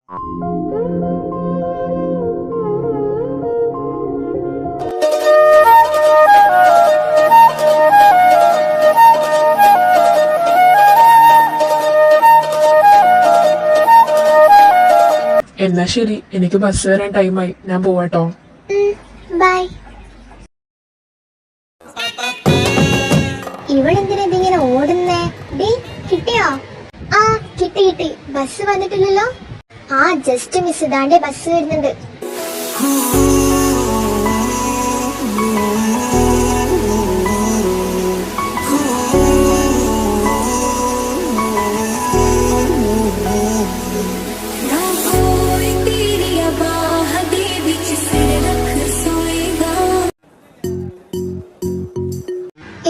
എന്നാ ശരി, എനിക്ക് ബസ് വരാൻ ടൈമായി, ഞാൻ പോവാട്ടോ. ബൈ. ഇവളെന്തിനാ ഇതിങ്ങനെ ഓടുന്നേ? കിട്ടിയോ? ആ കിട്ടി. ബസ് വന്നിട്ടില്ലല്ലോ. ആ ജസ്റ്റ് മിസ്, ഇതാണ്ടേ ബസ് വരുന്നുണ്ട്.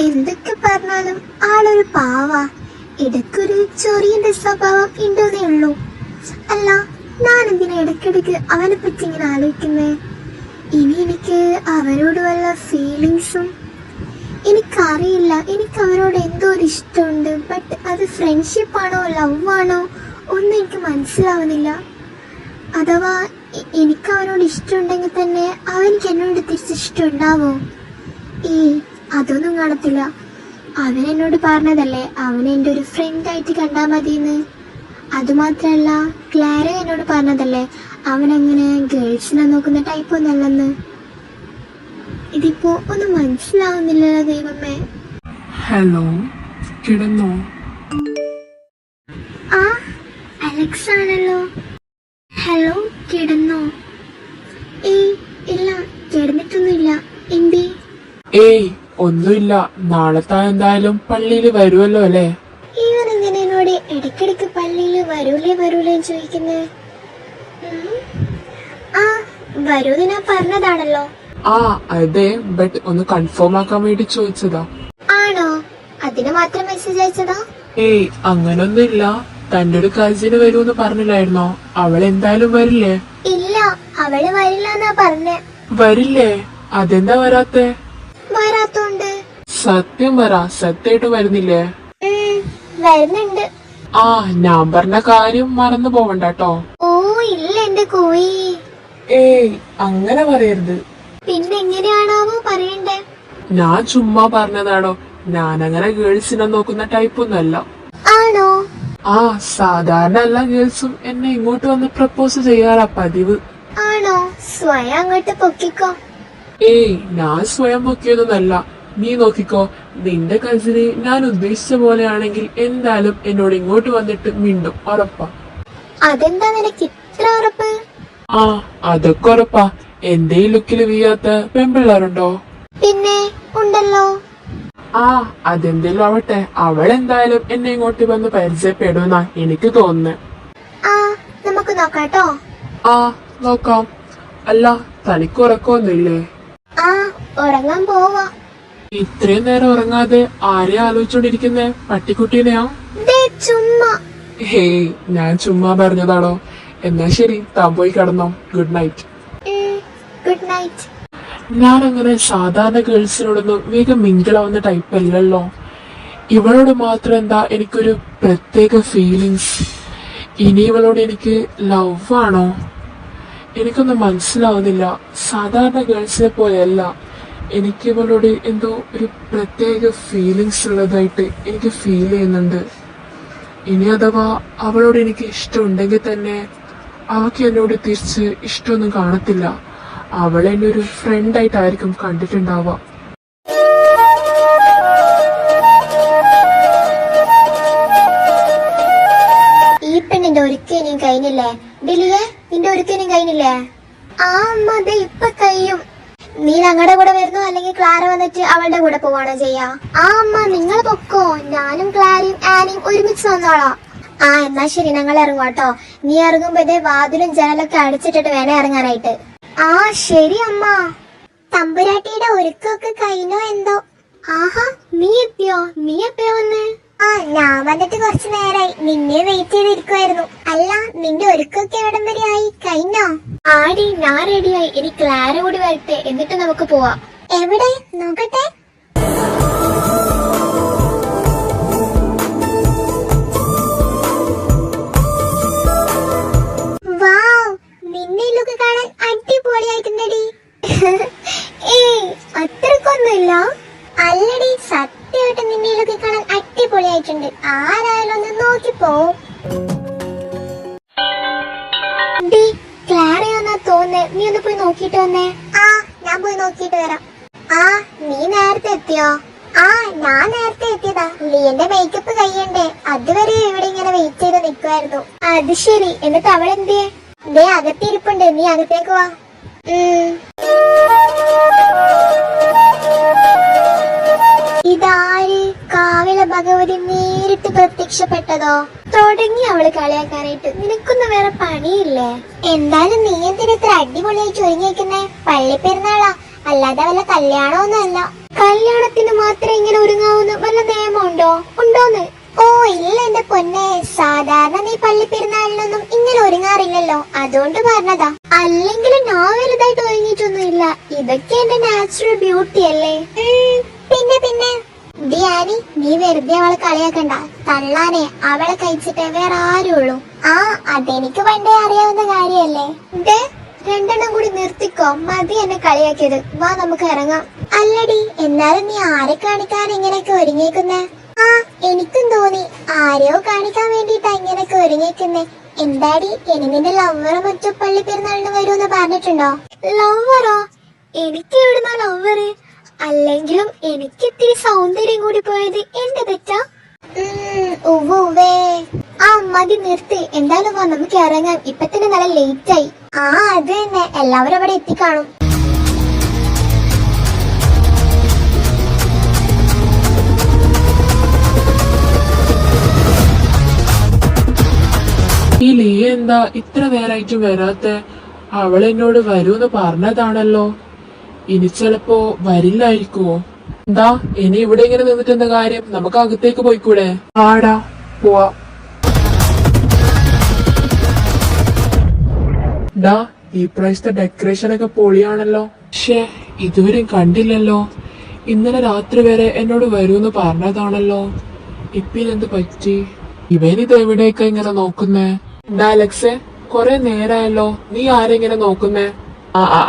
എന്തൊക്കെ പറഞ്ഞാലും ആളൊരു പാവ. ഇടയ്ക്കൊരു ചൊറിയന്റെ സ്വഭാവം ഉണ്ടോന്നേ ഉള്ളൂ. അല്ല, ഞാൻ എന്തിനാ ഇടയ്ക്കിടയ്ക്ക് അവനെ പറ്റി ഇങ്ങനെ ആലോചിക്കുന്നേ? ഇനി എനിക്ക് അവരോട് വല്ല ഫീലിങ്സും എനിക്കറിയില്ല. എനിക്ക് അവരോട് എന്തോ ഒരു ഇഷ്ടമുണ്ട്. ബട്ട് അത് ഫ്രണ്ട്ഷിപ്പ് ആണോ ലവ് ആണോ ഒന്നും എനിക്ക് മനസ്സിലാവുന്നില്ല. അഥവാ എനിക്ക് അവനോട് ഇഷ്ടമുണ്ടെങ്കിൽ തന്നെ അവനിക്ക് എന്നോട് തിരിച്ചിഷ്ടമുണ്ടാവോ? അതൊന്നും കാണത്തില്ല. അവൻ എന്നോട് പറഞ്ഞതല്ലേ അവനെ എൻ്റെ ഒരു ഫ്രണ്ടായിട്ട് കണ്ടാൽ മതിയെന്ന്. അതുമാത്രമല്ല, ക്ലാര എന്നോട് പറഞ്ഞതല്ലേ അവനങ്ങനെ ഗേൾസിനെ നോക്കുന്ന ടൈപ്പ് ഒന്നല്ലെന്ന്. ഇതിപ്പോ ഒന്നും മനസ്സിലാവുന്നില്ലല്ലോ ദൈവമേ. ഹലോ, കിടന്നോ? ആ അലക്സ് ആണല്ലോ. ഹലോ, കിടന്നോ? ഇല്ല, കിടന്നിട്ടൊന്നുമില്ല. എന്തേ? ഒന്നുമില്ല. നാളത്തെ എന്തായാലും പള്ളിയിൽ വരുമല്ലോ അല്ലേ? ഇവൻ എങ്ങനെ എന്നോട് ഇടയ്ക്കിടയ്ക്ക് പള്ളിയിൽ വരൂലേ ചോദിക്കുന്നേ? ആ വരൂന്ന് ഞാൻ പറഞ്ഞതാണല്ലോ. ആ അതെ, ബട്ട് ഒന്ന് കൺഫേം ആക്കാൻ വേണ്ടി ചോദിച്ചതാ. ആണോ? അതിന് മാത്രം മെസ്സേജ് അയച്ചതാ? അങ്ങനൊന്നുമില്ല. തന്റെ ഒരു കസിന് വരൂന്ന് പറഞ്ഞില്ലായിരുന്നോ? അവൾ എന്തായാലും വരില്ലേ? ഇല്ല, അവള് വരില്ല എന്നാ പറഞ്ഞേ. വരില്ലേ? അതെന്താ വരാത്തെ? വരാത്തോണ്ട്. സത്യം പറ, സത്യമായിട്ട് വരുന്നില്ലേ? വരുന്നുണ്ട്. ആ ഞാൻ പറഞ്ഞ കാര്യം മറന്നു പോവണ്ടോ. ഓ ഇല്ല എന്റെ കോയി. അങ്ങനെ പറയരുത്. പിന്നെ എങ്ങനെയാണാവോ പറയണ്ടേ? ഞാൻ ചുമ്മാ പറഞ്ഞതാണോ. ഞാനങ്ങനെ ഗേൾസിനെ നോക്കുന്ന ടൈപ്പൊന്നുമല്ല. ആണോ? ആ സാധാരണ എല്ലാ ഗേൾസും എന്നെ ഇങ്ങോട്ട് വന്ന് പ്രപ്പോസ് ചെയ്യാറാ പതിവ്. ആണോ? സ്വയം അങ്ങോട്ട് പൊക്കിക്കോ. ഞാൻ സ്വയം പൊക്കിയതൊന്നല്ല. നീ നോക്കിക്കോ, നിന്റെ കസിന് ഞാൻ ഉദ്ദേശിച്ച പോലെയാണെങ്കിൽ എന്തായാലും എന്നോട് ഇങ്ങോട്ട് വന്നിട്ട് മിണ്ടും, ഉറപ്പാ. അതെന്താ നിനക്ക് ഇത്ര ഉറപ്പ്? ആ അതൊക്കെ ഉറപ്പാ. എന്റെ ഈ ലുക്കില് വീയാത്ത പെൺപിള്ളേരുണ്ടോ? പിന്നെ ഉണ്ടല്ലോ. ആ അതെന്തേലും ആവട്ടെ, അവൾ എന്തായാലും എന്നെ ഇങ്ങോട്ട് വന്ന് പരിചയപ്പെടുമെന്നാ എനിക്ക് തോന്നുന്നേ. ആ നമുക്ക് നോക്കാട്ടോ. ആ നോക്കാം. അല്ല, തനിക്ക് ഉറക്കമൊന്നുമില്ലേ? ആ ഉറങ്ങാൻ പോവാ. ഇത്രയും നേരം ഉറങ്ങാതെ ആരെയാ ആലോചിച്ചോണ്ടിരിക്കുന്നേ? പട്ടിക്കുട്ടീനെയാ? ചുമ്മാ. ഞാൻ ചുമ്മാ പറഞ്ഞതാണോ? എന്നാ ശരി, താൻ പോയി കിടന്നോ. Good night. Good night. ഞാനങ്ങനെ സാധാരണ ഗേൾസിനോടൊന്നും വേഗം മിങ്കിളാവുന്ന ടൈപ്പ് അല്ലല്ലോ. ഇവളോട് മാത്രം എന്താ എനിക്കൊരു പ്രത്യേക ഫീലിങ്സ്. ഇനി ഇവളോട് എനിക്ക് ലവ് ആണോ? എനിക്കൊന്നും മനസ്സിലാവുന്നില്ല. സാധാരണ ഗേൾസിനെ പോലെയല്ല. എനിക്ക് ഇവളോട് എന്തോ ഒരു പ്രത്യേക ഫീലിങ്സ് ഉള്ളതായിട്ട് എനിക്ക് ഫീൽ ചെയ്യുന്നുണ്ട്. ഇനി അഥവാ അവളോട് എനിക്ക് ഇഷ്ടമുണ്ടെങ്കിൽ തന്നെ അവൾക്ക് എന്നോട് തിരിച്ച് ഇഷ്ടമൊന്നും കാണത്തില്ല. അവളെന്നെ ഒരു ഫ്രണ്ടായിട്ടായിരിക്കും കണ്ടിട്ടുണ്ടാവുക. ഈ പെണ്ണിന്റെ ഒരുക്കേനും കഴിഞ്ഞില്ലേ? ഡിലിയെ, നിന്റെ ഒരുക്കേനും കഴിഞ്ഞില്ലേ? ആ അമ്മ അതെ ഇപ്പൊ കഴിയും. നീ ഞങ്ങളുടെ കൂടെ വരുന്നോ അല്ലെങ്കിൽ ക്ലാര വന്നിട്ട് അവളുടെ കൂടെ പോവാണോ ചെയ്യാ? ആ അമ്മ നിങ്ങൾ പൊക്കോ, ഞാനും ക്ലാരയും ആനിയും ഒരുമിച്ച് വന്നോളാം. ആ എന്നാ ശരി, ഞങ്ങൾ ഇറങ്ങുവാട്ടോ. നീ ഇറങ്ങുമ്പോ ഇതേ വാതിലും ജനലൊക്കെ അടിച്ചിട്ടിട്ട് വേണേ ഇറങ്ങാനായിട്ട്. ആ ശരി അമ്മ. തമ്പുരാട്ടിയുടെ ഒരുക്കൊക്കെ കഴിഞ്ഞോ എന്തോ? ആഹാ, നീ എത്തിയോ? നീ എപ്പോഴാ വന്നേ? ആ ഞാൻ വന്നിട്ട് കുറച്ചു നേരായി. നിന്നെ വെയിറ്റ് ചെയ്തിരിക്കുവായിരുന്നു. അല്ല, നിന്റെ ഒരുക്കൊക്കെ എവിടം വരെ ആയി? കഴിഞ്ഞോ? ആടി, ഞാൻ റെഡിയായി. ഇനി ക്ലാര കൂടി വരട്ടെ, എന്നിട്ട് നമുക്ക് പോവാം. എവിടെ നോക്കട്ടെ. വാ നിൽക്കുന്നേ, നീ ഒന്ന് പോയി നോക്കിട്ട് വന്നേ. ആ ഞാൻ പോയി നോക്കിട്ട് വരാം. ആ നീ നേരത്തെ എത്തിയോ? ആ ഞാൻ നേരത്തെ എത്തിയതാ. ലിയന്റെ മേക്കപ്പ് കഴിയണ്ടേ, അതുവരെ ഇവിടെ ഇങ്ങനെ വെയിറ്റ് ചെയ്ത് നിൽക്കുമായിരുന്നു. അത് ശരി, എന്നിട്ട് അവൾ എന്തിയെ? ദേ അകത്തിരിപ്പുണ്ട്, നീ അകത്തേക്ക് വാ. ഇതാര്? കാവില ഭഗവതി നേരിട്ട് പ്രത്യക്ഷപ്പെട്ടതോ? തുടങ്ങി അവള് കളിയാക്കാനായിട്ട്. നിനക്കൊന്നും വേറെ പണിയില്ലേ? എന്തായാലും നീ എന്തിനാ ഇത്ര അടിപൊളിയായിട്ട് ഒരുങ്ങിയിരിക്കുന്നേ? പള്ളി പെരുന്നാളാ, അല്ലാതെ വല്ല കല്യാണമൊന്നുമല്ല. കല്യാണത്തിന് മാത്രം ഇങ്ങനെ ഒരുങ്ങാവുന്ന വല്ല നിയമമുണ്ടോ? ഉണ്ടോന്ന്? ഓ ഇല്ല എന്റെ പൊന്നെ, സാധാരണ നീ പള്ളി പെരുന്നാളിനൊന്നും ഇങ്ങനെ ഒരുങ്ങാറില്ലല്ലോ, അതുകൊണ്ട് പറഞ്ഞതാ. അല്ലെങ്കിലും ഞാൻ വലുതായിട്ട് ഒരുങ്ങിയിട്ടൊന്നുമില്ല. ഇതൊക്കെ എന്റെ നാച്ചുറൽ ബ്യൂട്ടി അല്ലേ. പിന്നെ ഡിയാനി, നീ വെറുതെ അവളെ കളിയാക്കണ്ട. തള്ളാനെ അവളെ കഴിച്ചിട്ടേ വേറെ ആരുള്ളൂ. ആ അതെനിക്ക് പണ്ടേ അറിയാവുന്ന കാര്യല്ലേ. രണ്ടെണ്ണം കൂടി നിർത്തിക്കോ, മതി എന്നെ കളിയാക്കിയത്. വാ നമുക്ക് ഇറങ്ങാം. അല്ലടി, എന്നാലും നീ ആരെ കാണിക്കാൻ ഇങ്ങനെയൊക്കെ ഒരുങ്ങിയേക്കുന്നേ? ആ എനിക്കും തോന്നി ആരെയോ കാണിക്കാൻ വേണ്ടിട്ടാ ഇങ്ങനെയൊക്കെ ഒരുങ്ങിയേക്കുന്നേ. എന്താടി, ഇനി നിന്റെ ലവ്വറ് മറ്റു പള്ളി പെരുന്നാളിന് വരുമെന്ന് പറഞ്ഞിട്ടുണ്ടോ? ലവ്വറോ? എനിക്ക് എവിടുന്ന ലവ്വറ്? അല്ലെങ്കിലും എനിക്ക് ഇത്തിരി സൗന്ദര്യം കൂടി പോയത് എന്റെ തെറ്റാ? ഉവ്വേ. ആ മതി നിർത്തി. എന്തായാലും വാ നമുക്ക് ഇറങ്ങാം, ഇപ്പൊ തന്നെ നല്ല ലേറ്റ് ആയി. ആ അത് തന്നെ, എല്ലാവരും അവിടെ എത്തിക്കാണും. ഈ ലിയ എന്താ ഇത്ര നേരായിട്ടും വരാത്തെ? അവൾ എന്നോട് വരൂന്ന് പറഞ്ഞതാണല്ലോ. ഇനി ചിലപ്പോ വരില്ലായിരിക്കുവോ? എന്താ ഇനി ഇവിടെ ഇങ്ങനെ നിന്നിട്ട് എന്താ കാര്യം? നമുക്ക് അകത്തേക്ക് പോയിക്കൂടെ? ആടാ പോവാ. ഡാ, ഈ പ്രാവശ്യത്തെ ഡെക്കറേഷൻ ഒക്കെ പൊളിയാണല്ലോ. ഷേ, ഇതുവരെയും കണ്ടില്ലല്ലോ. ഇന്നലെ രാത്രി വരെ എന്നോട് വരൂന്ന് പറഞ്ഞതാണല്ലോ. ഇപ്പിനെന്ത് പറ്റി? ഇവനിത് എവിടേക്കാ ഇങ്ങനെ നോക്കുന്നേ? ഡാ അലക്സേ, കൊറേ നേരായല്ലോ, നീ ആരെങ്ങനെ നോക്കുന്നേ?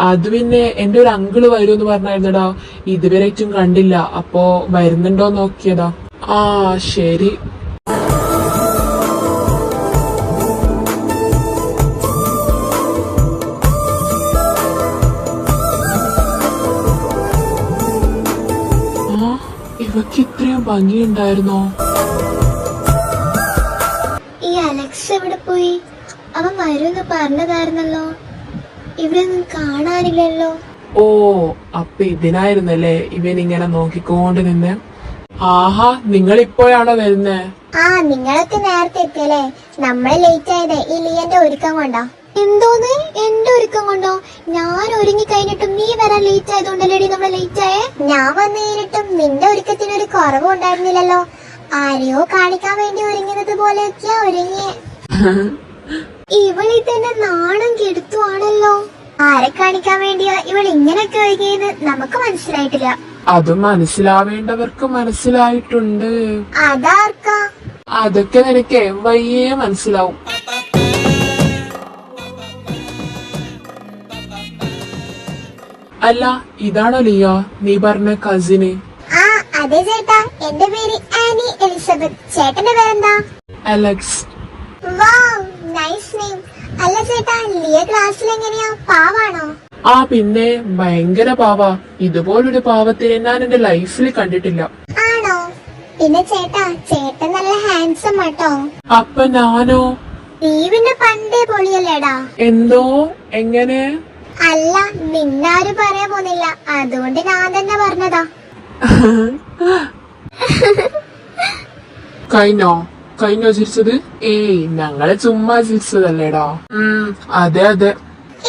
അത് പിന്നെ എന്റെ ഒരു അങ്കിള് വരുമെന്ന് പറഞ്ഞായിരുന്നടാ, ഇതുവരെയായിട്ടും കണ്ടില്ല, അപ്പോ വരുന്നുണ്ടോ നോക്കിയതാ. ആ ശരി. ഇവക്ക് ഇത്രയും ഭംഗിയുണ്ടായിരുന്നോ? ഈ അലക്സ് എവിടെ പോയി? അവൻ വരുമെന്ന് പറഞ്ഞതായിരുന്നല്ലോ, ഇവിടെ ഒന്നും കാണാനില്ലല്ലോ. ഓ അപ്പൊ ഇതിനായിരുന്നല്ലേ ഇവൻ ഇങ്ങനെ നോക്കിക്കൊണ്ട് നിന്നെ. ആഹാ, നിങ്ങൾ ഇപ്പോഴാണോ വരുന്നേ? ആ നിങ്ങളൊക്കെ നേരത്തെ എത്തിയല്ലേ. നമ്മള് ലേറ്റ് ആയത് ഈ ലിയന്റെ ഒരുക്കം കൊണ്ടാ. എന്തോന്ന് എന്റെ ഒരുക്കം കൊണ്ടോ? ഞാൻ ഒരുങ്ങി കഴിഞ്ഞിട്ടും നീ വരാൻ ലേറ്റ് ആയതുകൊണ്ടല്ലേടി നമ്മള് ലേറ്റ് ആയേ? ഞാൻ വന്നു കഴിഞ്ഞിട്ടും നിന്റെ ഒരുക്കത്തിനൊരു കുറവും ഉണ്ടായിരുന്നില്ലല്ലോ. ആരെയോ കാണിക്കാൻ വേണ്ടി ഒരുങ്ങുന്നത് പോലെയൊക്കെയാ ഒരുങ്ങിയേ. ഇവളിതെന്നെ നാണം കെടുത്തുവാണല്ലോ. ആരെ കാണിക്കാൻ വേണ്ടിയാ ഇവൾ ഇങ്ങനെയൊക്കെ ഒരുങ്ങിയെന്ന് നമുക്ക് മനസ്സിലായിട്ടില്ല. അത് മനസ്സിലാവേണ്ടവർക്ക് മനസ്സിലായിട്ടുണ്ട്. അതാർക്കാ? അതൊക്കെ നിനക്ക് വയ്യേ മനസ്സിലാവും. അല്ല, ഇതാണോ ലിയ നീ പറഞ്ഞ കസിന്? ആ അതെ ചേട്ടാ, എന്റെ പേര് ആനി എലിസബത്ത്. ചേട്ടന്റെ പേരെന്താ? അലക്സ്. വാവ്, നൈസ് നെയിം. അല്ല ചേട്ടാ, ലിയ ക്ലാസ്സിൽ എങ്ങനെയാ, പാവാണോ? ആ പിന്നെ ഭയങ്കര പാവാ. ഇതുപോലൊരു പാവത്തിനെ ഞാൻ എന്റെ ലൈഫിൽ കണ്ടിട്ടില്ല. ആണോ? പിന്നെ ചേട്ടാ, ചേട്ടൻ നല്ല ഹാൻസം ആട്ടോ. അപ്പൊ ഞാനോ? നീ പിന്നെ പണ്ടേ പൊളിയല്ലേടാ. എന്തോ? എങ്ങനെ? അല്ല, നിന്നാരും പറയാൻ പോന്നില്ല, അതുകൊണ്ട് ഞാൻ തന്നെ പറഞ്ഞതാ. കഴിഞ്ഞോ ചിരിച്ചത്? ഏയ്, ഞങ്ങളെ ചുമ്മാ ചിരിച്ചതല്ലേടാ. അതെ അതെ.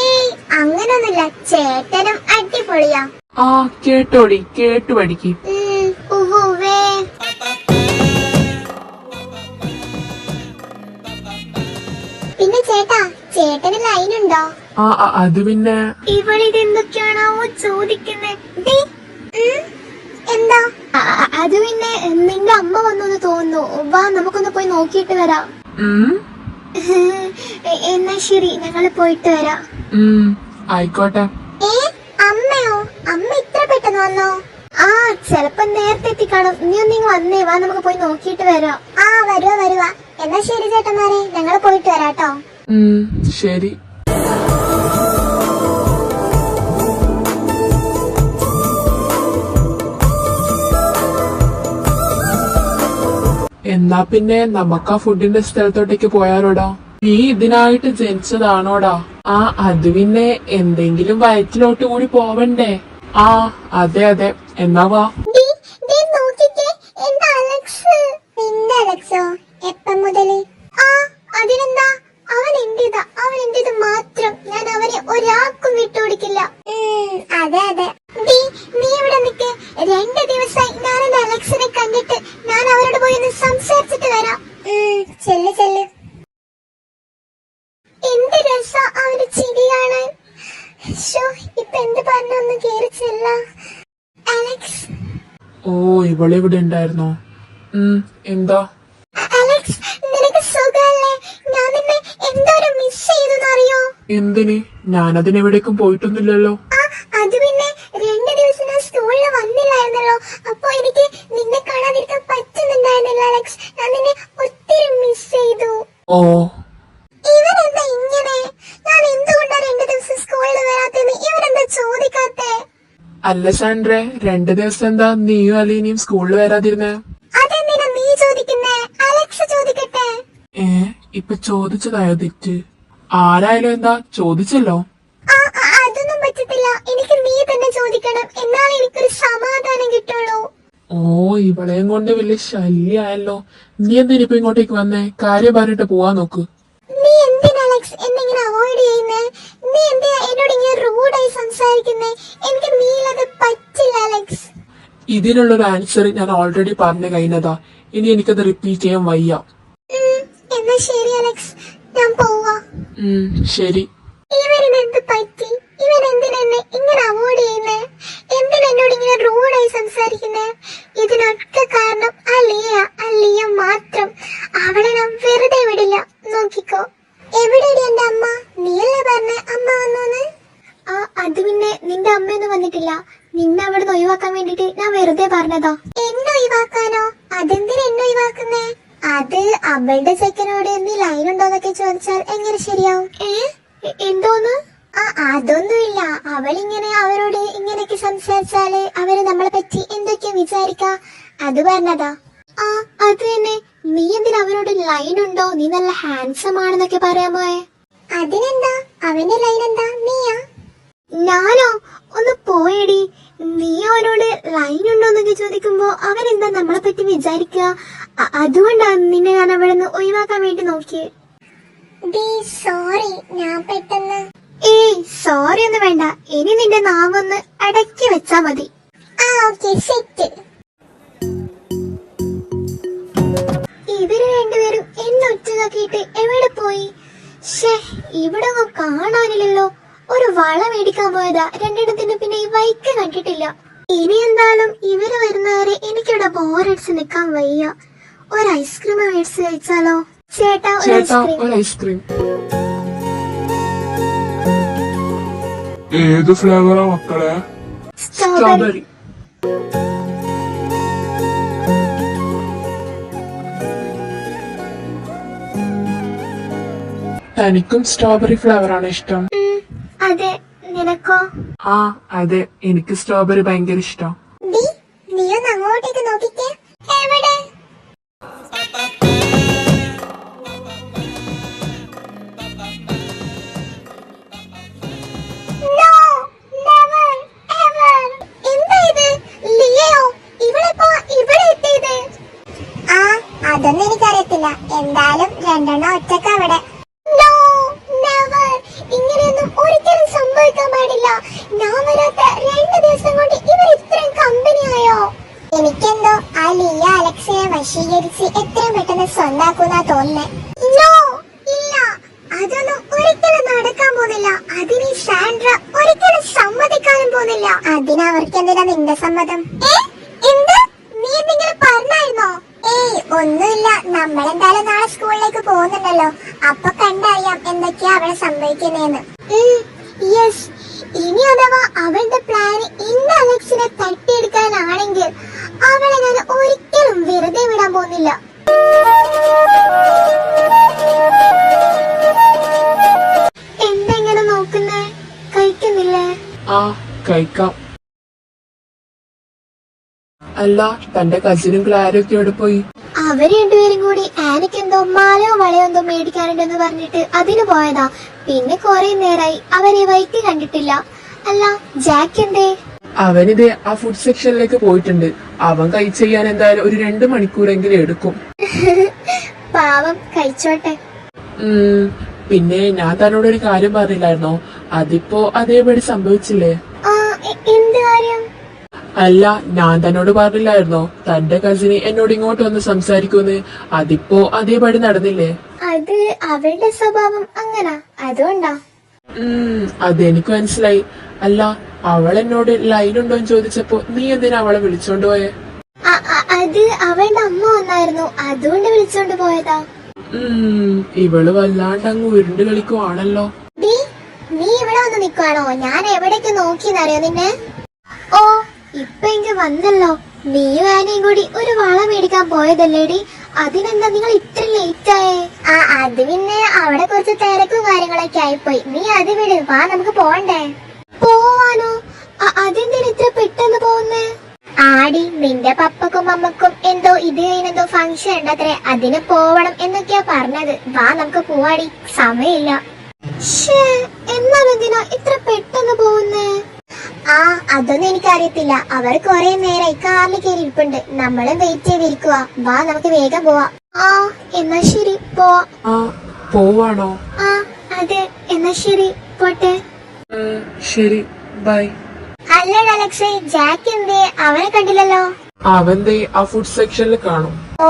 ഏയ് അങ്ങനൊന്നുമില്ല, ചേട്ടനും അടിപൊളിയാ. ആ കേട്ടോടി, കേട്ടു പഠിക്ക്. ഉവ്വേ. പിന്നെ ചേട്ടാ, ചേട്ടന് ലൈനുണ്ടോ? അത് പിന്നെ ഇവളിതെന്തൊക്കെയാണാവോ ചോദിക്കുന്നേ? എന്താ? അത് പിന്നെ നിന്റെ അമ്മ വന്നു തോന്നുന്നു. വാ നമുക്കൊന്ന് പോയി നോക്കിയിട്ട് വരാം. എന്നാ ശരി, ഞങ്ങള് പോയിട്ട് വരാം. ആയിക്കോട്ടെ. അമ്മയോ? അമ്മ ഇത്ര പെട്ടെന്ന് വന്നോ? ആ ചെലപ്പോ നേരത്തെ എത്തിക്കാണും. നീ ഒന്നിങ്ങ് വന്നേ, വാ നമുക്ക് പോയി നോക്കിയിട്ട് വരാം. ആ വരുവാ. എന്നാ ശരി ചേട്ടന്മാരെ, ഞങ്ങള് പോയിട്ട് വരാട്ടോ. ശരി. എന്നാ പിന്നെ നമുക്ക് ആ ഫുഡിന്റെ സ്ഥലത്തോട്ടേക്ക് പോയാലോടാ? നീ ഇതിനായിട്ട് ജനിച്ചതാണോടാ? ആ അത് പിന്നെ എന്തെങ്കിലും വയറ്റിലോട്ട് കൂടി പോവണ്ടേ? ആ അതെ അതെ, എന്നാ വാ. നോക്കിക്കേ, എന്റെ അലക്സ്. നിന്റെ അലക്സോ? എപ്പം മുതല്? ആ അതിനെന്താ, അവൻ എന്റേതാ, അവൻ എന്റേത് മാത്രം. ഞാൻ അവനെ ഒരാൾക്കും വിട്ടുകൊടുക്കില്ല. അതെ അതെ. നീ ഇവിടെ നിൽക്ക്. 2 ദിവസമായി ഞാൻ എന്റെ അലക്സിനെ കണ്ടിട്ട്. ഞാൻ അവരോട് പോയി ഒന്ന് സംസാരിച്ചിട്ട് വരാം. ചെല്ല് ചെല്ല്. എന്ത് രസാ അവന്റെ ചിരി കാണാൻ. ഇപ്പൊ എന്ത് പറഞ്ഞൊന്ന് കേറി ചെല്ല. അലക്സ്. ഓ, ഇവളിവിടെ ഉണ്ടായിരുന്നോ? എന്താ? അലക്സ്, നിനക്ക് സുഖല്ലേ? ഞാൻ നിന്നെ എന്തോരം മിസ് ചെയ്തെന്നറിയോ? എന്തിന്? ഞാനതിനെവിടേക്കും പോയിട്ടൊന്നുമില്ലല്ലോ. അത് പിന്നെ 2 ദിവസം ഞാൻ സ്കൂളിൽ വന്നില്ലായിരുന്നല്ലോ. അപ്പൊ എനിക്ക് നിന്നെ കാണാതിരിക്കാൻ പറ്റുന്നുണ്ടായിരുന്നില്ല അലക്സ്. ഞാൻ നിന്നെ ഒത്തിരി മിസ് ചെയ്തു. ഓ, ഇവരെന്താ ഇങ്ങനെ? ഞാൻ എന്തുകൊണ്ടാ 2 ദിവസം സ്കൂളിൽ വരാത്തെന്ന് ഇവരെന്താ ചോദിക്കാത്തെ? അല്ല സാൻഡ്രെ, 2 ദിവസം എന്താ നീയും അലീനയും സ്കൂളിൽ വരാതിരുന്നേ? അതെന്തിനാ നീ ചോദിക്കുന്നേ? അലക്സ് ചോദിക്കട്ടെ. ഇപ്പൊ ചോദിച്ചതായോ തെറ്റ്? ആരായാലും എന്താ, ചോദിച്ചല്ലോ. അതൊന്നും പറ്റത്തില്ല. എനിക്ക് നീ തന്നെ ചോദിക്കണം. എന്നാലേ എനിക്കൊരു സമാധാനം കിട്ടുള്ളൂ. ഓ, ഇവളെയും കൊണ്ട് വലിയ ശല്യായല്ലോ. നീ എന്തിനിപ്പൊ ഇങ്ങോട്ടേക്ക് വന്നേ? കാര്യം പറഞ്ഞിട്ട് പോവാൻ നോക്ക്. നീ എന്തിനാ അലക്സ് എന്നെങ്ങനെ അവോയ്ഡ് ചെയ്യുന്നേ? നീ എന്തിനാ എന്നോട് ഇങ്ങനെ റൂഡായി സംസാരിക്കുന്നേ? എനിക്ക് നീലത് പറ്റില്ല അലക്സ്. ഇതിനുള്ളൊരു ആൻസർ ഞാൻ ഓൾറെഡി പറഞ്ഞു കഴിഞ്ഞതാ. ഇനി എനിക്കത് റിപ്പീറ്റ് ചെയ്യാൻ വയ്യ. എന്നാ ശരി അലക്സ്, ഞാൻ പോവാ. ശരി. ഇവരിനെന്ത് പറ്റി? ഇവൻ എന്തിനെന്നെ ഇങ്ങനെ അവോയ്ഡ് ചെയ്യുന്നേ? എന്തിനെന്നോട് ഇങ്ങനെ റൂഡായി സംസാരിക്കുന്നേ? ഇതിനൊക്കെ കാരണം അലിയ മാത്രം. അവളെ ഞാൻ വെറുതെ വിടില്ല. നോക്കിക്കോ. എവിടെയാണ് എന്റെ അമ്മ? നീയല്ലേ പറഞ്ഞേ അമ്മ വന്നോന്ന്? അത് പിന്നെ നിന്റെ അമ്മയൊന്നും വന്നിട്ടില്ല. നിന്നെ അവിടെ നിന്ന് ഒഴിവാക്കാൻ വേണ്ടിട്ട് ഞാൻ വെറുതെ പറഞ്ഞതാ. എന്നെ ഒഴിവാക്കാനോ? അതെന്തിനാ എന്നെ ഒഴിവാക്കുന്നേ? അത് അവളുടെ ചെക്കനോട് നീ ലൈൻ ഉണ്ടോന്നൊക്കെ ചോദിച്ചാൽ എങ്ങനെ ശരിയാവും? എന്തോന്ന്? അതൊന്നുമില്ല. അവളിങ്ങനെ അവരോട് ഇങ്ങനെയൊക്കെ സംസാരിച്ചാല് അവര് നമ്മളെ പറ്റി എന്തൊക്കെയാ വിചാരിക്കാ, അത് പറഞ്ഞതാ. അത് തന്നെ. നീ എന്തിനാ അവരോട് ലൈൻ ഉണ്ടോ, നീ നല്ല ഹാൻസം ആണെന്നൊക്കെ പറയാൻ പോയെ? അതിനെന്താ, അവന്റെ ലൈൻ എന്താ? നീയാ? ഞാനോ? ഒന്ന് പോയടി. നീ അവനോട് ലൈൻ ഉണ്ടോന്നൊക്കെ ചോദിക്കുമ്പോ അവരെന്താ നമ്മളെ പറ്റി വിചാരിക്കുക? അതുകൊണ്ടാണ് നിന്നെ ഞാൻ അവിടെ നിന്ന് ഒഴിവാക്കാൻ വേണ്ടി നോക്കിയേ. സോറി, ഞാൻ പെട്ടെന്ന്. സോറി ഒന്നും വേണ്ട. ഇനി നിന്റെ നാവൊന്ന് അടക്കി വെച്ചാ മതി. ഇവര് രണ്ടുപേരും എന്നെ ഒറ്റതാക്കിയിട്ട് എവിടെ പോയി? ഇവിടെ ഒന്നും കാണാനില്ലല്ലോ. ഒരു വള മേടിക്കാൻ പോയതാ. രണ്ടെണ്ണത്തിന് പിന്നെ ഈ ബൈക്ക് കണ്ടിട്ടില്ല. ഇനി എന്തായാലും ഇവര് വരുന്നവരെ എനിക്കിവിടെ ബോറടിച്ച് നിക്കാൻ വയ്യ. ഒരു ഐസ്ക്രീം മേടിച്ച് കഴിച്ചാലോ? ചേട്ടാ, ഒരു ഐസ്ക്രീം. ഏത് ഫ്ലേവറാ മക്കളെ? സ്ട്രോബെറി. തനിക്കും സ്ട്രോബെറി ഫ്ലേവർ ആണ് ഇഷ്ടം? അതെ. നിനക്കോ? അതെ, എനിക്ക് സ്ട്രോബെറി ഭയങ്കര ഇഷ്ടം. നീ ഒന്ന് അങ്ങോട്ടേക്ക് നോക്കിക്കേ. എവിടെ? അതൊന്നും എനിക്കറിയത്തില്ല. എന്തായാലും 2 ഒറ്റക്ക് അവിടെ. ഇങ്ങനെയൊന്നും ഒരിക്കലും സംഭവിക്കാൻ പാടില്ല. ഞാൻ വരാത്ത 2 ദിവസം കൊണ്ട് ഇവർ ഇത്രയും കമ്പനിയായോ? എനിക്കെന്തോ ആ ലിയ അലക്സിനെ വശീകരിച്ച് എത്രയും പെട്ടെന്ന് സ്വന്താക്കുന്ന തോന്നുന്നേ. ഇല്ല, അതൊന്നും ഒരിക്കലും നടക്കാൻ പോകുന്നില്ല. അതിന് സാൻഡ്ര ഒരിക്കലും സമ്മതിക്കാനും പോകുന്നില്ല. അതിനവർക്ക് എന്തിനാ നിന്റെ സമ്മതം? എന്ത്? നീ എന്തെങ്കിലും പറഞ്ഞായിരുന്നോ? ഒന്നുമില്ല. നമ്മളെന്തായാലും നാളെ സ്കൂളിലേക്ക് പോകുന്നുണ്ടല്ലോ. അപ്പൊ കണ്ടറിയാം എന്തൊക്കെയാ അവിടെ സംഭവിക്കുന്നേന്ന്. യെസ്. ഇനി അഥവാ അവളുടെ പ്ലാൻ എന്റെ അലക്സിനെ തട്ടിയെടുക്കാനാണെങ്കിൽ അവളെ ഞാൻ ഒരിക്കലും വെറുതെ വിടാൻ പോകുന്നില്ല. എന്തെങ്ങനെ നോക്കുന്നേ? കഴിക്കുന്നില്ലേ? കഴിക്കാം. അല്ല, തന്റെ കസിനും ക്ലാരൊക്കെ എവിടെ പോയി? അവര് രണ്ടുപേരും കൂടി ആനക്കെന്തോ മാലയോ വളയോ എന്തോ മേടിക്കാനുണ്ടെന്ന് പറഞ്ഞിട്ട് അതിന് പോയതാ. പിന്നെ കുറെ നേരായി അവരെ വൈക്ക് കണ്ടിട്ടില്ല. അല്ല, ജാക്ക് എന്തേ? അവനിതേ ആ ഫുഡ് സെക്ഷനിലേക്ക് പോയിട്ടുണ്ട്. അവൻ കൈ ചെയ്യാൻ എന്തായാലും ഒരു 2 മണിക്കൂറെങ്കിലും എടുക്കും. പാവം, കഴിച്ചോട്ടെ. പിന്നെ ഞാൻ തന്നോട് ഒരു കാര്യം പറഞ്ഞില്ലായിരുന്നോ? അതിപ്പോ അതേപടി സംഭവിച്ചില്ലേ? എന്ത് കാര്യം? അല്ല, ഞാൻ തന്നോട് പറഞ്ഞില്ലായിരുന്നോ തന്റെ കസിന് എന്നോട് ഇങ്ങോട്ട് വന്ന് സംസാരിക്കുന്ന്? അതിപ്പോ അതേപടി നടന്നില്ലേ? അത് അവളുടെ സ്വഭാവം അങ്ങനാ, അതുകൊണ്ടാ. അതെനിക്ക് മനസ്സിലായി. അല്ല, അവൾ എന്നോട് ലൈനുണ്ടോന്ന് ചോദിച്ചപ്പോ നീ എന്തിനാ അവളെ വിളിച്ചോണ്ട് പോയെ? അത് അവളുടെ അമ്മ വന്നായിരുന്നു, അതുകൊണ്ട് വിളിച്ചോണ്ട് പോയതാ. ഇവള് വല്ലാണ്ട് അങ്ങ് ഉരുണ്ട് കളിക്കുവാണല്ലോ. നീ ഇവിടെ വന്ന് നിക്കുവാണോ? ഞാൻ എവിടേക്ക് നോക്കിന്നറിയോ നിന്നെ? ഓ, ഇപ്പൊ ഇങ്ങ് വന്നല്ലോ. നീയും ആനയും കൂടി ഒരു വള മേടിക്കാൻ പോയതല്ലേടി? അതിനെന്താ നിങ്ങൾ ഇത്ര ലേറ്റ് ആയേ? അത് പിന്നെ അവിടെ കുറച്ച് തിരക്കും കാര്യങ്ങളൊക്കെ ആയിപ്പോയി. നീ അത് വിട്, വാ നമുക്ക് പോണ്ടേ. പോവാനോ? അതെന്തിനാ ഇത്ര പെട്ടെന്ന് പോകുന്നേ? ആടി, നിന്റെ പപ്പക്കും അമ്മക്കും എന്തോ ഇത് കഴിഞ്ഞെന്തോ ഫംഗ്ഷൻ ഉണ്ടത്രേ, അതിന് പോവണം എന്നൊക്കെയാ പറഞ്ഞത്. വാ നമുക്ക് പോവാടി, സമയമില്ല. എന്നാലെന്തിനാ ഇത്ര പെട്ടെന്ന് പോകുന്നേ? അതൊന്നും എനിക്കറിയത്തില്ല. അവർ കുറെ നേരായി കാറിൽ കയറി ഇരിപ്പുണ്ട്. നമ്മളും വെയിറ്റ് ചെയ്തിരിക്കുക. വാ നമുക്ക് വേഗം പോവാ. എന്നാ ശരി, പോവാണോ? അതെ, എന്നാ ശരി, പോട്ടെ. ശരി, ബൈ. അല്ലടാ അലക്സേ, ജാക്ക് എന്തേ? അവനെ കണ്ടില്ലല്ലോ. അവന്റെ ആ ഫുഡ് സെക്ഷനിൽ കാണും. ഓ,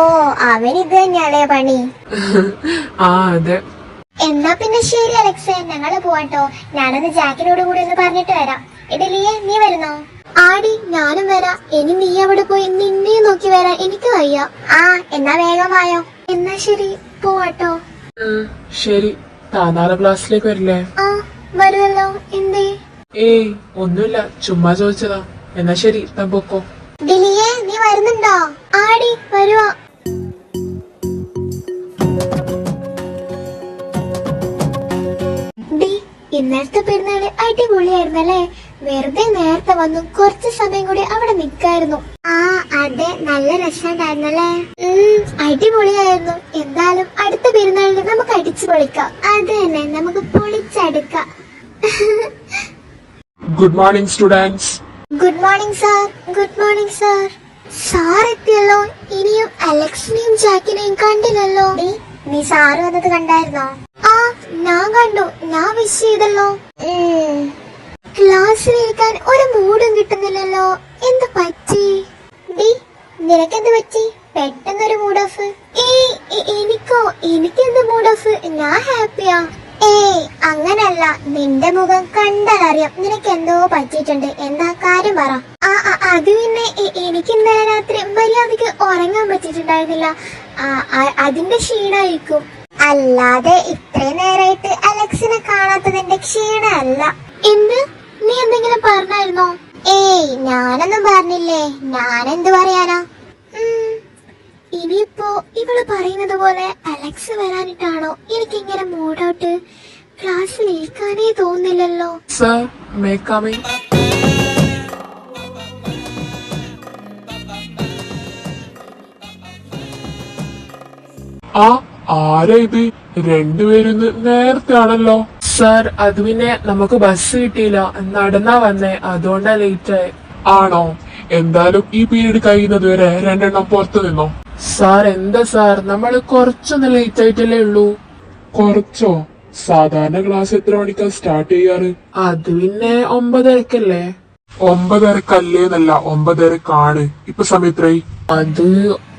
അവനിത് തന്നെയാണേ പണി. അതെ. എന്നാ പിന്നെ ശരി അലക്സേ, ഞങ്ങള് പോവാട്ടോ. ഞാനത് ജാക്കിനോട് കൂടി ഒന്ന് പറഞ്ഞിട്ട് വരാം. ഇഡലിയെ, നീ വരുന്നോ? ആടി, ഞാനും വരാം. ഇനി നീ അവിടെ പോയി നിന്നെ നോക്കി വരാൻ എനിക്ക് വയ്യ. എന്നാ വേഗം വായോ. എന്നാ ശരി, പോവാട്ടോ. ശരി, താനാളെ ക്ലാസ്സിലേക്ക് വരില്ലേ? വരുമല്ലോ. എന്തേ? ഏയ്, ഒന്നുമില്ല, ചുമ്മാ ചോദിച്ചതാ. എന്നാ ശരി, താൻ പൊക്കോ. ഡിലിയെ, നീ വരുന്നുണ്ടോ? ആടി, വരുവാ. ഇന്നലത്തെ പെരുന്നാള് അടിപൊളിയായിരുന്നല്ലേ? വെറുതെ നേരത്തെ വന്നു കുറച്ച് സമയം കൂടി അവിടെ നിക്കായിരുന്നു. അതെ, നല്ല രസമുണ്ടായിരുന്നല്ലേ? അടിപൊളിയായിരുന്നു. എന്തായാലും അടുത്ത പെരുന്നാളിന് നമുക്ക് അടിച്ചു പൊളിക്കാം. അത് തന്നെ, നമുക്ക് പൊളിച്ചെടുക്കാം. Good morning students. Good morning sir. Good morning sir. Sir എത്തിയല്ലോ. ഇനിയും അലക്സിനെയും ജാക്കിനെയും കണ്ടില്ലല്ലോ. നീ സാറ് വന്നത് കണ്ടായിരുന്നോ? ഞാൻ കണ്ടു. ഞാൻ വിഷ് ചെയ്തല്ലോ. ക്ലാസ്സിലിരിക്കാൻ ഒരു മൂഡും കിട്ടുന്നില്ലല്ലോ. എന്ത് പറ്റി? നിനക്കെന്ത് പറ്റി? പെട്ടെന്നൊരു മൂഡ് ഓഫ്. എനിക്കെന്ത് മൂഡ് ഓഫ്? ഞാൻ ഹാപ്പിയാ. അങ്ങനല്ല, നിന്റെ മുഖം കണ്ടാലറിയാം നിനക്ക് എന്തോ പറ്റിയിട്ടുണ്ട്. എന്താ കാര്യം പറ. അത് പിന്നെ എനിക്ക് ഇന്നലെ രാത്രി മര്യാദക്ക് ഉറങ്ങാൻ പറ്റിയിട്ടുണ്ടായിരുന്നില്ല. അതിന്റെ ക്ഷീണായിരിക്കും. അല്ലാതെ ഇത്രയും നേരായിട്ട് അലക്സിനെ കാണാത്തതിന്റെ ക്ഷീണമല്ല. എന്ത്? നീ എന്തെങ്കിലും പറഞ്ഞായിരുന്നോ? ഞാനൊന്നും പറഞ്ഞില്ലേ. ഞാനെന്ത് പറയാനാ? ഇനിയിപ്പോ ഇവള് പറയുന്നത് പോലെ അലക്സ് വരാനിട്ടാണോ എനിക്കിങ്ങനെ മൂഡൌട്ട്? ക്ലാസ്സിൽ ഇരിക്കാനേ തോന്നില്ലല്ലോ. Sir, may coming? ആരാ ഇത്? രണ്ടുപേരും നേരത്തെ ആണല്ലോ. സർ, അത് പിന്നെ നമുക്ക് ബസ് കിട്ടിയില്ല, നടന്നാ വന്നേ, അതുകൊണ്ടാ ലേറ്റ് ആയി. ആണോ? എന്തായാലും ഈ പീരീഡ് കഴിയുന്നത് വരെ 2 എണ്ണം പുറത്തു നിന്നോ. സാർ, എന്താ സാർ, നമ്മള് കുറച്ചൊന്ന് ലേറ്റ് ആയിട്ടല്ലേ ഉള്ളൂ. കുറച്ചോ? സാധാരണ ക്ലാസ് എത്ര മണിക്കാ സ്റ്റാർട്ട് ചെയ്യാറ്? അത് പിന്നെ 9:30-ക്കല്ലേ. 9:30-ക്കല്ലേന്നല്ല, 9:30-ക്കാണ്. ഇപ്പൊ സമയം എത്രയായി? അത്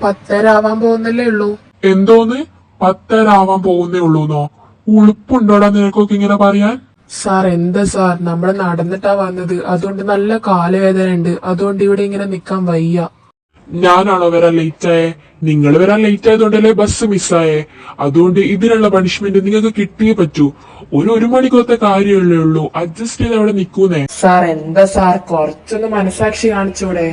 10:30 ആവാൻ പോകുന്നല്ലേ ഉള്ളൂ. എന്തോന്ന്? 10:30 ആവാൻ പോകുന്നേ ഉള്ളൂന്നോ? ഉളുപ്പുണ്ടോടാ നിനക്കൊക്കെ ഇങ്ങനെ പറയാൻ? സാർ, എന്താ സാർ, നമ്മള് നടന്നിട്ടാ വന്നത്, അതുകൊണ്ട് നല്ല കാലുവേദന ഉണ്ട്, അതുകൊണ്ട് ഇവിടെ ഇങ്ങനെ നിക്കാൻ വയ്യ. ഞാനാണോ വരാൻ ലേറ്റ് ആയേ? നിങ്ങൾ വരാൻ ലേറ്റ് ആയതുകൊണ്ടല്ലേ ബസ് മിസ്സായേ. അതുകൊണ്ട് ഇതിനുള്ള പണിഷ്മെന്റ് നിങ്ങൾക്ക് കിട്ടിയേ പറ്റൂ. ഒരു മണിക്കൂറത്തെ കാര്യമല്ലേ ഉള്ളൂ, അഡ്ജസ്റ്റ് ചെയ്ത് അവിടെ നിൽക്കൂന്നേ. സാർ, എന്താ സാർ, കുറച്ചൊന്ന് മനസാക്ഷി കാണിച്ചൂടെ?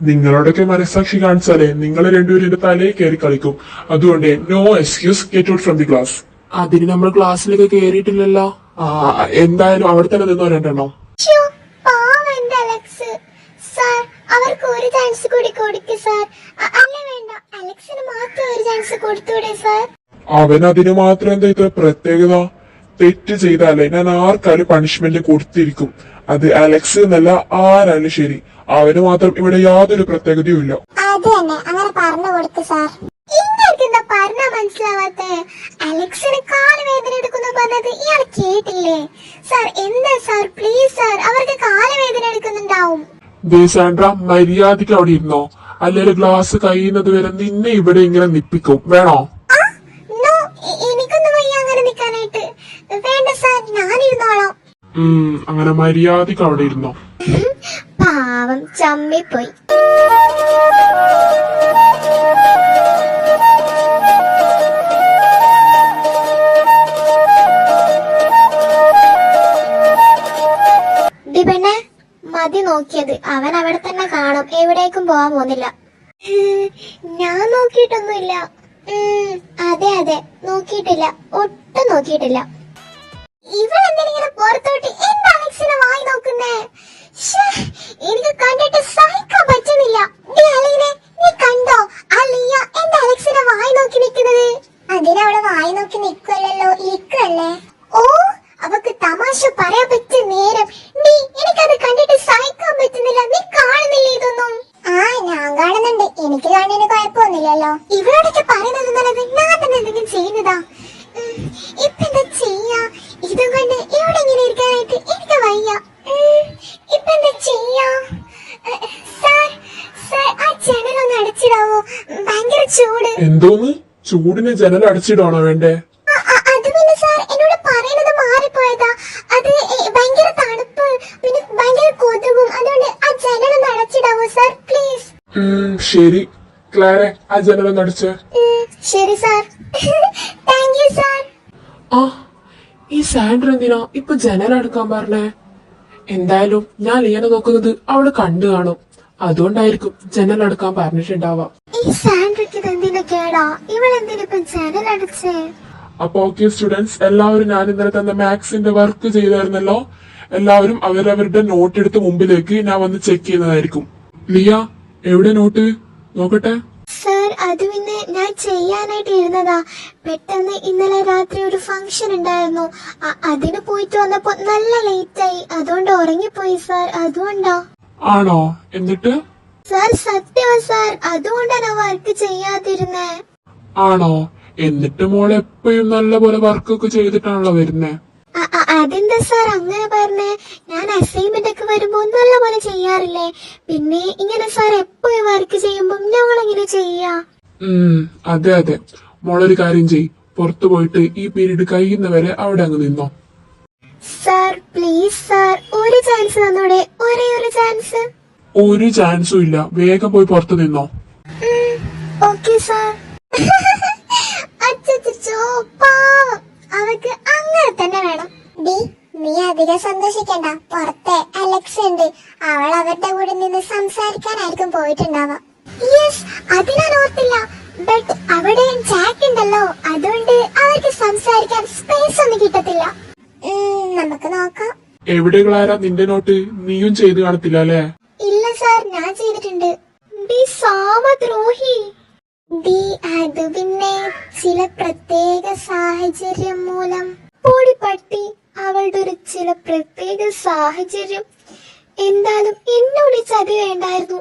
നിങ്ങളോടൊക്കെ മനസാക്ഷി കാണിച്ചാലേ നിങ്ങൾ രണ്ടുപേരും എന്റെ തലയിൽ കയറി കളിക്കും. അതുകൊണ്ട് no excuse, get out from the class. അതിന് നമ്മൾ ക്ലാസ്സിലേക്ക് കയറിയിട്ടില്ലല്ലോ. എന്തായാലും അവിടെ തന്നെ നിന്നോ 2 എണ്ണം. അവർക്ക് ഒരു ചാൻസ് കൂടി കൊടുക്ക് സാർ. അല്ല വേണ്ട, അലക്സിന് മാത്രം ഒരു ചാൻസ് കൊടുത്തൂടെ സാർ? അവനതിന് മാത്രം എന്താ ഇത്ര പ്രത്യേകത? തെറ്റ് ചെയ്താലേ ഞാൻ ആർക്കാലും പണിഷ്മെന്റ് കൊടുത്തിരിക്കും. അത് അലക്സ് എന്നല്ല, ആരാലും ശരി. അവന് മാത്രം ഇവിടെ യാതൊരു പ്രത്യേകതയും ഇല്ല. അത് തന്നെ, അങ്ങനെ പറഞ്ഞു കൊടുക്ക് സാർ. ഇങ്ങൾക്ക് എന്താ പറഞ്ഞാ മനസ്സിലാവാത്തെ? അലക്സിന് കാലുവേദന എടുക്കുന്നു പറഞ്ഞത് ഇയാൾ കേട്ടില്ലേ? സാർ എന്താ സാർ, പ്ലീസ് സാർ, അവർക്ക് കാലുവേദന എടുക്കുന്നുണ്ടാവും. ദേശാൻഡ്ര, മര്യാദയ്ക്ക് അവിടെ ഇരുന്നോ, അല്ലെങ്കിൽ ഗ്ലാസ് കഴിയുന്നത് വരെ നിന്നെ ഇവിടെ ഇങ്ങനെ നിപ്പിക്കും. വേണോ? നോ, എനിക്കൊന്നും വയ്യ അങ്ങനെ നിക്കാനായിട്ട്. വേണ്ട സാർ, ഞാനിരുന്നോളാം. അങ്ങനെ മര്യാദയ്ക്ക് അവിടെ ഇരുന്നോ. പാവം ചമ്മിപ്പോയി. പെണ്ണെ, മതി നോക്കിയത്. അവൻ അവിടെ തന്നെ കാണും, എവിടേക്കും പോവാൻ പോകുന്നില്ല. ഞാൻ നോക്കിയിട്ടൊന്നുമില്ല. അതെ അതെ, നോക്കിയിട്ടില്ല, ഒട്ടും നോക്കിയിട്ടില്ല. ഇവളെന്തിനിങ്ങനെ പുറത്തോട്ട് എന്റെ അലക്സിനെ വായി നോക്കുന്നേ? എനിക്ക് കണ്ടിട്ട് സഹിക്കാൻ പറ്റുന്നില്ല. നീ കണ്ടോ ആ ലിയ എന്റെ അലക്സിനെ വായി നോക്കി നിൽക്കുന്നത്? അതിനവളെ വായി നോക്കി നിൽക്കല്ലോ, ഇരിക്കല്ലേ. ഓ, അവക്ക് തമാശ പറയാൻ പറ്റിയ നേരം. എനിക്കത് കണ്ടിട്ട് സഹിക്കാൻ പറ്റുന്നില്ല. നീ കാണുന്നില്ല ഇതൊന്നും? ഞാൻ കാണുന്നുണ്ട്, എനിക്ക് കാണുന്നതിന് കുഴപ്പമൊന്നുമില്ലല്ലോ. ഇവരോടൊക്കെ പറയുന്നത് നല്ലത്, ഞാൻ തന്നെ എന്തെങ്കിലും ചെയ്യുന്നതാ. ഇപ്പൊ എന്താ ചെയ്യാ? ഇതും കൊണ്ട് ഇവിടെ ഇങ്ങനെ ഇരിക്കാനായിട്ട് എനിക്ക് വയ്യ. ഇപ്പൊ എന്താ ചെയ്യാ? സാർ, ആ ജനലൊന്ന് അടച്ചിടാവോ? ഭയങ്കര ചൂട്. എന്തോന്ന്? ചൂടിന് ജനൽ അടച്ചിടാണോ വേണ്ടേ? അത് പിന്നെ സാർ, എന്നോട് പറയുന്നത് മാറിപ്പോയതാ. അത് ഭയങ്കര തണുപ്പ്, പിന്നെ ഭയങ്കര കൊതുകും. അതുകൊണ്ട് ആ ജനലൊന്ന് അടച്ചിടാവോ സാർ, പ്ലീസ്? ശരി ക്ലാരെ, ആ ജനലൊന്ന് അടച്ച്. ശരി സാർ. Thank you sir. ആ, ഈ സാൻഡ്ര എന്തിനാ ഇപ്പൊ ജനലടക്കാൻ പറഞ്ഞേ? എന്തായാലും ഞാൻ ലിയനെ നോക്കുന്നത് അവള് കണ്ടു കാണും, അതുകൊണ്ടായിരിക്കും ജനലടക്കാൻ പറഞ്ഞിട്ടുണ്ടാവാം. ഈ സാൻഡ്രയ്ക്ക് ഇതെന്തിനാ കേടാ? ഇവളെന്തിനിപ്പൊ ജനലടച്ചേ? അപ്പൊ ഓക്കെ സ്റ്റുഡൻസ്, എല്ലാവരും ഞാൻ ഇന്നലെ തന്നെ മാത്സിന്റെ വർക്ക് ചെയ്തായിരുന്നല്ലോ. എല്ലാവരും അവരവരുടെ നോട്ട് എടുത്ത് മുമ്പിലേക്ക് ഞാൻ വന്ന് ചെക്ക് ചെയ്യുന്നതായിരിക്കും. ലിയ, എവിടെ നോട്ട്? നോക്കട്ടെ. സാർ, അത് പിന്നെ ഞാൻ ചെയ്യാനായിട്ട് ഇരുന്നതാ. പെട്ടെന്ന് ഇന്നലെ രാത്രി ഒരു ഫംഗ്ഷൻ ഉണ്ടായിരുന്നു. അതിന് പോയിട്ട് വന്നപ്പോ നല്ല ലേറ്റ് ആയി, അതുകൊണ്ട് ഉറങ്ങിപ്പോയി സാർ. അതുകൊണ്ടാ. ആണോ? എന്നിട്ട്? സാർ സത്യമാ സാർ, അതുകൊണ്ടാണ് വർക്ക് ചെയ്യാതിരുന്നേ. ആണോ? എന്നിട്ട് മോൾ എപ്പോഴും നല്ല പോലെ വർക്കൊക്കെ ചെയ്തിട്ടാണല്ലോ വരുന്നേ. അതെന്താ സാർ അങ്ങനെ പറഞ്ഞേ? ഞാൻ അസൈൻമെന്റ് ഒക്കെ വരുമ്പോ നല്ല പോലെ ചെയ്യാറില്ലേ? പിന്നെ ഇങ്ങനെ സാർ എപ്പോഴും വർക്ക് ചെയ്യുമ്പോ ഞങ്ങളെങ്ങനെ ചെയ്യാ? അതെ അതെ, മോളൊരു കാര്യം ചെയ്, പുറത്തു പോയിട്ട് ഈ പീരീഡ് കഴിയുന്നവരെ അവിടെ അങ്ങ് നിന്നോ. സാർ പ്ലീസ് സാർ, ഒരു ചാൻസ് തന്നോടെ, ഒരേ ഒരു ചാൻസ്. ഒരു ചാൻസും ഇല്ല, വേഗം പോയി പുറത്തു നിന്നോ. Okay sir. അച്ചോ, പാവം, അവക്ക് അങ്ങനെ തന്നെ വേണം. നീ അധികം സന്തോഷിക്കണ്ട, പുറത്തെ അലക്സ് ഉണ്ട്, അവൾ അവരുടെ കൂടെ നിന്ന് സംസാരിക്കാനായിരിക്കും പോയിട്ടുണ്ടാവാം. യെസ്, അത് ഞാൻ ഓർത്തില്ല. ബട്ട് അവിടെ ജാക്ക് ഉണ്ടല്ലോ, അതുകൊണ്ട് അവർക്ക് സംസാരിക്കാൻ സ്പേസ് ഒന്നും കിട്ടത്തില്ല. നമുക്ക് നോക്കാം. എവിടെ ക്ലാര നിന്റെ നോട്ട്? നീയും ചെയ്ത് കാണത്തില്ല അല്ലേ? ഇല്ല സാർ, ഞാൻ ചെയ്തിട്ടുണ്ട്. സാമദ്രോഹി. അത് പിന്നെ ചില പ്രത്യേക സാഹചര്യം മൂലം. പൊടിപ്പട്ടി, അവളുടെ ഒരു ചില പ്രത്യേക സാഹചര്യം. എന്തായാലും എന്നോട് ചതി വേണ്ടായിരുന്നു.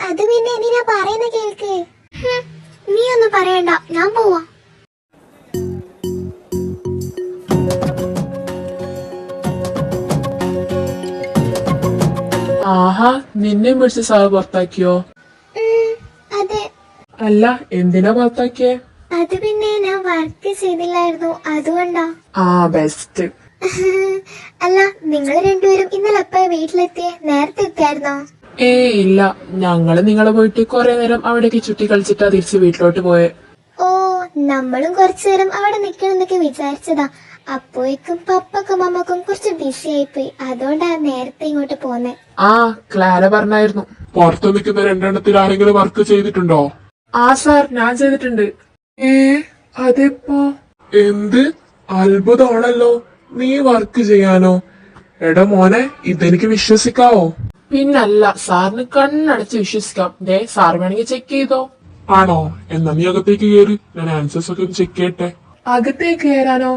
അത് പിന്നെ എന്തിനാ പറയുന്ന കേൾക്ക്. നീ ഒന്നും പറയണ്ട, ഞാൻ പോവാ. ആഹാ, നിന്നെ പിടിച്ച് സാറ് പുറത്താക്കിയോ? അതെ. അല്ല, എന്തിനാ പുറത്താക്കിയേ? അത് പിന്നെ ഞാൻ വർക്ക് ചെയ്തില്ലായിരുന്നു, അതുകൊണ്ടാ. ബെസ്റ്റ്. അല്ല, നിങ്ങൾ രണ്ടുപേരും ഇന്നലെ എപ്പോഴാ വീട്ടിലെത്തിയേ? നേരത്തെ എത്തിയായിരുന്നോ? ഇല്ല, ഞങ്ങള് നിങ്ങളെ പോയിട്ട് കുറെ നേരം അവിടേക്ക് ചുറ്റി കളിച്ചിട്ടാ തിരിച്ച് വീട്ടിലോട്ട് പോയെ. ഓ, നമ്മളും കുറച്ചു നേരം അവിടെ നിക്കണമെന്നൊക്കെ വിചാരിച്ചതാ. അപ്പോഴേക്കും പപ്പക്കും അമ്മക്കും കുറച്ച് ബിസി ആയിപ്പോയി, അതുകൊണ്ടാ നേരത്തെ ഇങ്ങോട്ട് പോന്നെ. ക്ലാര പറഞ്ഞായിരുന്നു. പുറത്തു നിൽക്കുന്ന രണ്ടെണ്ണത്തിൽ ആരെങ്കിലും വർക്ക് ചെയ്തിട്ടുണ്ടോ? സാർ, ഞാൻ ചെയ്തിട്ടുണ്ട്. അതെപ്പോ? എന്ത് അത്ഭുതമാണല്ലോ, നീ വർക്ക് ചെയ്യാനോ? എടാ മോനെ, ഇതെനിക്ക് വിശ്വസിക്കാവോ? പിന്നല്ല, സാറിന് കണ്ണടച്ച് വിശ്വസിക്കാം. ദേ സാർ വേണമെങ്കിൽ ചെക്ക് ചെയ്തോ. ആണോ? എന്നാ നീ അകത്തേക്ക് കയറി, ഞാൻ ആൻസേഴ്സ് ഒക്കെ ഒന്ന് ചെക്ക് ചെയ്യട്ടെ. അകത്തേക്ക് കയറാനോ?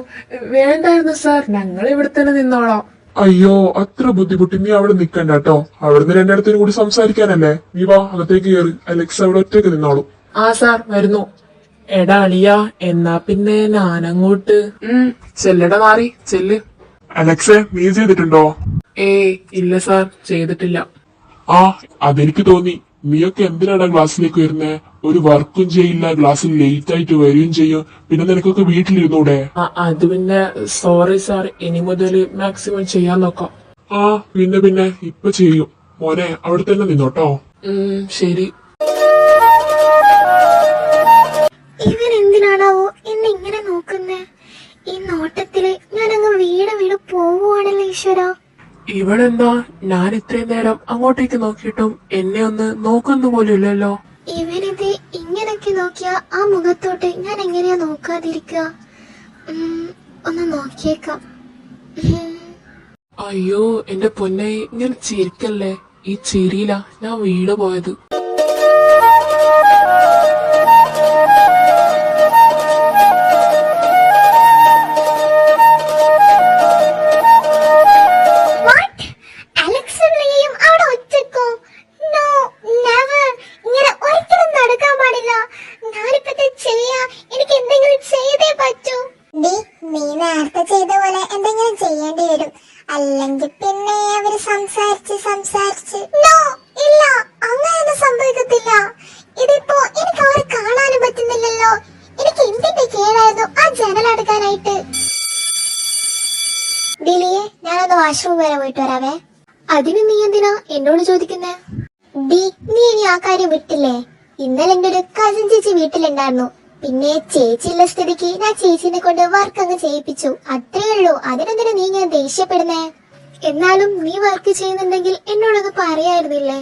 വേണ്ടായിരുന്നു സാർ, ഞങ്ങൾ ഇവിടെ തന്നെ നിന്നോളാം. അയ്യോ, അത്ര ബുദ്ധിമുട്ടി നീ അവിടെ നിക്കണ്ട കേട്ടോ. അവിടുന്ന് രണ്ടിടത്തിനും കൂടി സംസാരിക്കാനല്ലേ. നീ വാ, അകത്തേക്ക് കയറി. അലക്സ് അവിടെ ഒറ്റയ്ക്ക് നിന്നോളൂ. ആ സാർ വരുന്നു. എടാ അളിയ, എന്നാ പിന്നെ ഞാനങ്ങോട്ട്. ചെല്ലട മാറി ചെല്ല്. അലക്സെ, നീ ചെയ്തിട്ടുണ്ടോ? ഇല്ല സാർ, ചെയ്തിട്ടില്ല. ആ, അതെനിക്ക് തോന്നി. നീയൊക്കെ എന്തിനാടാ ക്ലാസ്സിലേക്ക് വരുന്നേ? ഒരു വർക്കും ചെയ്യില്ല, ക്ലാസ്സിൽ ലേറ്റ് ആയിട്ട് വരികയും ചെയ്യും. പിന്നെ നിനക്കൊക്കെ വീട്ടിലിരുന്നൂടെ? അത് പിന്നെ സോറി സാർ, ഇനി മുതൽ മാക്സിമം ചെയ്യാൻ നോക്കാം. ആ, പിന്നെ ഇപ്പൊ ചെയ്യും. മോനെ അവിടെ തന്നെ നിന്നോട്ടോ. ശരി. ഇവൻ എന്തിനാണാവോ എന്നെ ഇങ്ങനെ നോക്കുന്നേ? ഈ നോട്ടത്തില് ഞാനങ്ങ് വീട് പോവുകയാണല്ലോ ഈശ്വര. ഇവളെന്താ ഞാൻ ഇത്രയും നേരം അങ്ങോട്ടേക്ക് നോക്കിയിട്ടും എന്നെ ഒന്ന് നോക്കുന്നു പോലും ഇല്ലല്ലോ. ഇവനിത് ഇങ്ങനൊക്കെ നോക്കിയ ആ മുഖത്തോട്ട് ഞാൻ എങ്ങനെയാ നോക്കാതിരിക്കുക? ഒന്ന് നോക്കിയേക്കാം. അയ്യോ എന്റെ പൊന്നെ, ഇങ്ങനെ ചിരിക്കല്ലേ. ഈ ചിരിയില ഞാൻ വീട് പോയത്. അല്ലെങ്കിൽ പിന്നെ അവര് സംസാരിച്ച് നോ ഇല്ല, അങ്ങനെയൊന്നും സംഭവിക്കത്തില്ല. ഇതിപ്പോ എനിക്ക് അവരെ കാണാനും പറ്റുന്നില്ലല്ലോ. എനിക്ക് എന്തിന്റെ കേടായിരുന്നു ആ ജനലടക്കാനായിട്ട്. ഡിലിയെ, ഞാനൊന്ന് വാഷ്റൂം വരെ പോയിട്ട് വരാവേ. അതിന് നീ എന്തിനാ എന്നോട് ചോദിക്കുന്നേ? ഡി, നീ ഇനി ആ കാര്യം വിട്ടില്ലേ? ഇന്നലെ എന്റെ ഒരു കസിൻ ചേച്ചി വീട്ടിലുണ്ടായിരുന്നു. പിന്നെ ചേച്ചിയുള്ള സ്ഥിതിക്ക് ഞാൻ ചേച്ചിനെ കൊണ്ട് വർക്ക് അങ്ങ് ചെയ്യിപ്പിച്ചു, അത്രേ ഉള്ളൂ. അതിനെന്തിനാ നീ ഇങ്ങനെ ദേഷ്യപ്പെടുന്നേ? എന്നാലും നീ വർക്ക് ചെയ്യുന്നുണ്ടെങ്കിൽ എന്നോടൊന്ന് പറയായിരുന്നില്ലേ?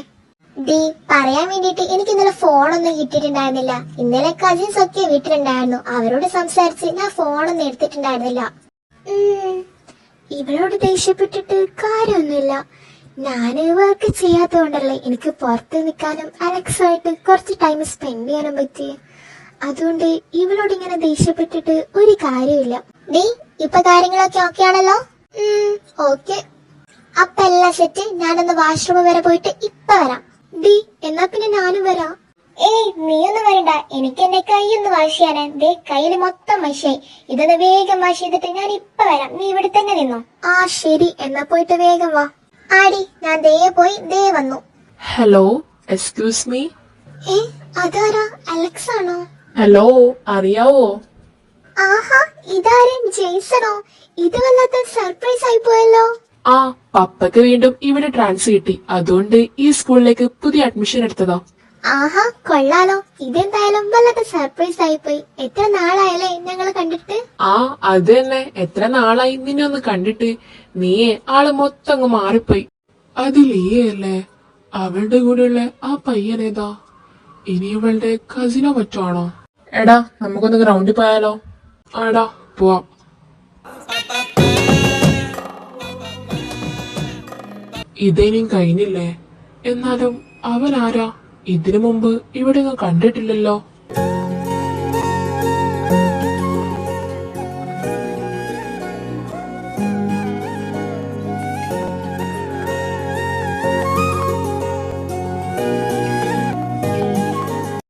ഡി, പറയാൻ വേണ്ടിട്ട് എനിക്ക് ഇന്നലെ ഫോണൊന്നും കിട്ടിയിട്ടുണ്ടായിരുന്നില്ല. ഇന്നലെ കസിൻസ് ഒക്കെ വീട്ടിലുണ്ടായിരുന്നു. അവരോട് സംസാരിച്ച് ഞാൻ ഫോണൊന്നും എടുത്തിട്ടുണ്ടായിരുന്നില്ല. ഇവളോട് ദേഷ്യപ്പെട്ടിട്ട് കാര്യമൊന്നുമില്ല. ഞാന് വർക്ക് ചെയ്യാത്തതുകൊണ്ടല്ലേ എനിക്ക് പുറത്ത് നിൽക്കാനും അലക്സുമായിട്ട് കുറച്ച് ടൈം സ്പെൻഡ് ചെയ്യാനും പറ്റി. അതുകൊണ്ട് ഇവളോട് ഇങ്ങനെ ദേഷ്യപ്പെട്ടിട്ട് ഒരു കാര്യമില്ല. ഡി, ഇപ്പൊ കാര്യങ്ങളൊക്കെ ഓക്കെ ആണല്ലോ? ഓക്കെ. അപ്പൊ എല്ലാം സെറ്റ്. ഞാനൊന്ന് വാഷ്റൂം വരെ പോയിട്ട് ഇപ്പൊ വരാം. ഡി, എന്നാ പിന്നെ ഞാനും വരാം. നീ ഒന്നും വരണ്ട, എനിക്ക് എന്റെ കൈ ഒന്ന് വാഷ് ചെയ്യാനേ. ദേ കയ്യില് മൊത്തം മഷിയായി. ഇതൊന്ന് വേഗം വാഷ് ചെയ്തിട്ട് ഞാൻ ഇപ്പൊ വരാം. നീ ഇവിടെ തന്നെ നിന്നോ. ആ ശരി, എന്നാ പോയിട്ട് വേഗം വാ. ആടി, ഞാൻ ദേ പോയി ദേ വന്നു. Hello, excuse me. അതാരാ? അലക്സ് ആണോ? ഹലോ, അറിയാവോ? ആഹാ, ഇതാരും ജെയ്സണോ? ഇത് വല്ലാത്ത സർപ്രൈസ് ആയി പോയല്ലോ. ആ, പപ്പക്ക് വീണ്ടും ഇവിടെ ട്രാൻസ്ഫർ കിട്ടി, അതുകൊണ്ട് ഈ സ്കൂളിലേക്ക് പുതിയ അഡ്മിഷൻ എടുത്തതാ. ആഹാ, കൊള്ളാലോ. ഇതെന്തായാലും വല്ലാത്ത സർപ്രൈസ് ആയി പോയി. എത്ര നാളായല്ലേ ഞങ്ങള് കണ്ടിട്ട്? ആ, അത് തന്നെ. എത്ര നാളായി നിന്നെ ഒന്ന് കണ്ടിട്ട്. നീയെ ആള് മൊത്തം അങ്ങ് മാറിപ്പോയി. അത് ലീയല്ലേ? അവളുടെ കൂടെയുള്ള ആ പയ്യനേതാ? ഇനി ഇവളുടെ കസിനോ മറ്റാണോ? എടാ, നമുക്കൊന്ന് ഗ്രൗണ്ടിൽ പോയാലോ? ആടാ, പോവാം. ഇതേനും കഴിഞ്ഞില്ലേ? എന്നാലും അവൻ ആരാ? ഇതിനു മുമ്പ് ഇവിടെ ഒന്നും കണ്ടിട്ടില്ലല്ലോ.